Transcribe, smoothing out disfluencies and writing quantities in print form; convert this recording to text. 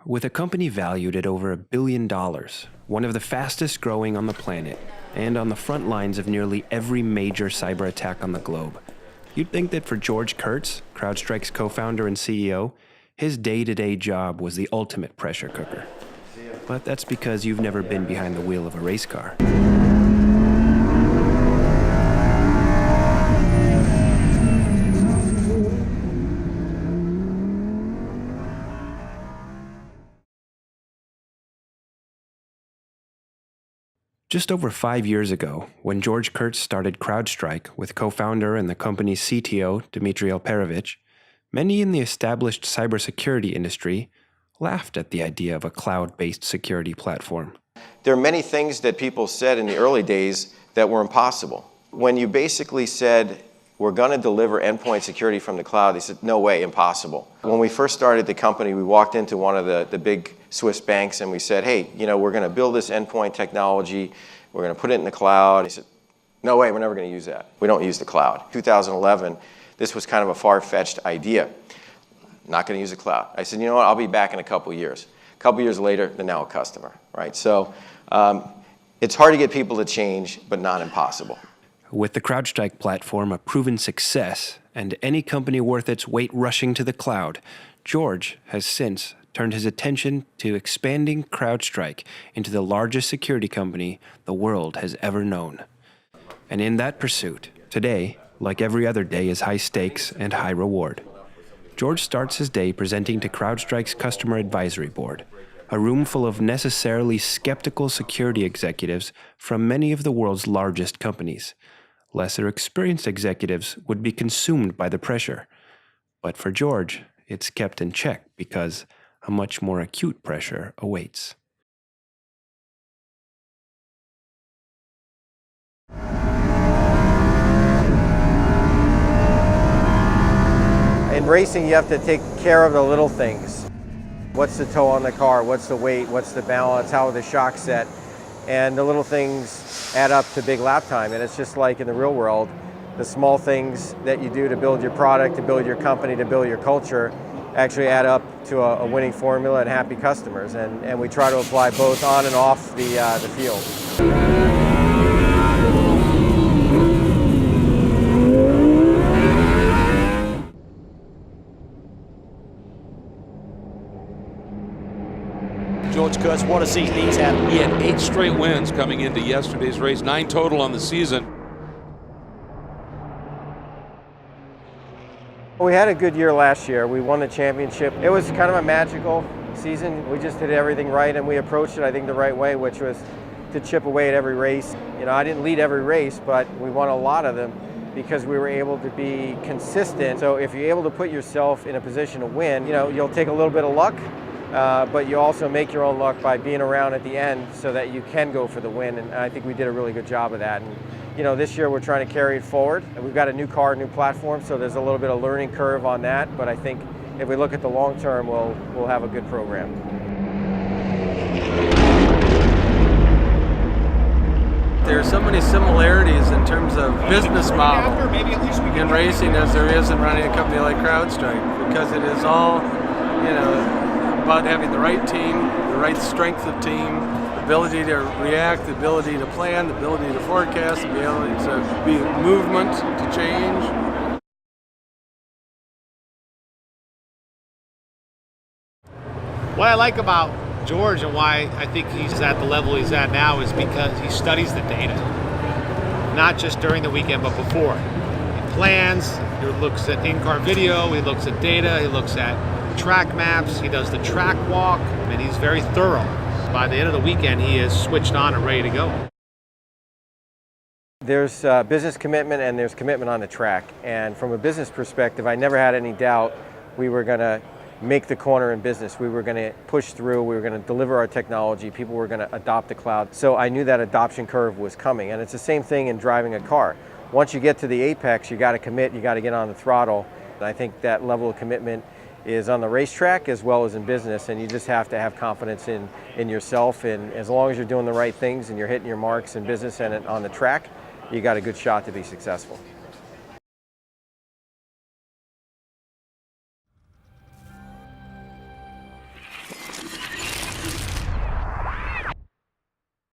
With a company valued at over $1 billion, one of the fastest growing on the planet, and on the front lines of nearly every major cyber attack on the globe, you'd think that for George Kurtz, CrowdStrike's co-founder and CEO, his day-to-day job was the ultimate pressure cooker. But that's because you've never been behind the wheel of a race car. Just over 5 years ago, when George Kurtz started CrowdStrike with co-founder and the company's CTO, Dmitry Alperovich, many in the established cybersecurity industry laughed at the idea of a cloud-based security platform. There are many things that people said in the early days that were impossible. When you basically said, we're going to deliver endpoint security from the cloud, they said, no way, impossible. When we first started the company, we walked into one of the big Swiss banks and we said, hey, we're going to build this endpoint technology, we're going to put it in the cloud. They said, no way, we're never going to use that. We don't use the cloud. 2011, this was kind of a far-fetched idea. Not going to use the cloud. I said, you know what, I'll be back in a couple years. A couple years later, they're now a customer, right? So it's hard to get people to change, but not impossible. With the CrowdStrike platform a proven success, and any company worth its weight rushing to the cloud, George has since turned his attention to expanding CrowdStrike into the largest security company the world has ever known. And in that pursuit, today, like every other day, is high stakes and high reward. George starts his day presenting to CrowdStrike's Customer Advisory Board, a room full of necessarily skeptical security executives from many of the world's largest companies. Lesser experienced executives would be consumed by the pressure. But for George, it's kept in check because a much more acute pressure awaits. In racing, you have to take care of the little things. What's the toe on the car? What's the weight? What's the balance? How are the shocks set? And the little things add up to big lap time. And it's just like in the real world, the small things that you do to build your product, to build your company, to build your culture, actually add up to a winning formula and happy customers. And we try to apply both on and off the field. George Kurtz, what a season he's had. He had 8 straight wins coming into yesterday's race, 9 total on the season. We had a good year last year. We won the championship. It was kind of a magical season. We just did everything right, and we approached it, I think, the right way, which was to chip away at every race. I didn't lead every race, but we won a lot of them because we were able to be consistent. So if you're able to put yourself in a position to win, you'll take a little bit of luck, but you also make your own luck by being around at the end so that you can go for the win, and I think we did a really good job of that. And, this year we're trying to carry it forward. We've got a new car, new platform, so there's a little bit of learning curve on that, but I think if we look at the long term, we'll have a good program. There's so many similarities in terms of business model in racing as there is in running a company like CrowdStrike, because it is all, about having the right team, the right strength of team, the ability to react, the ability to plan, the ability to forecast, the ability to be movement, to change. What I like about George and why I think he's at the level he's at now is because he studies the data. Not just during the weekend, but before. He plans, he looks at in-car video, he looks at data, he looks at track maps, he does the track walk, and he's very thorough. By the end of the weekend, he is switched on and ready to go. There's business commitment and there's commitment on the track. And from a business perspective, I never had any doubt we were going to make the corner in business. We were going to push through, we were going to deliver our technology, people were going to adopt the cloud. So I knew that adoption curve was coming. And it's the same thing in driving a car. Once you get to the apex, you got to commit, you got to get on the throttle. And I think that level of commitment is on the racetrack as well as in business, and you just have to have confidence in yourself, and as long as you're doing the right things and you're hitting your marks in business and on the track, you got a good shot to be successful.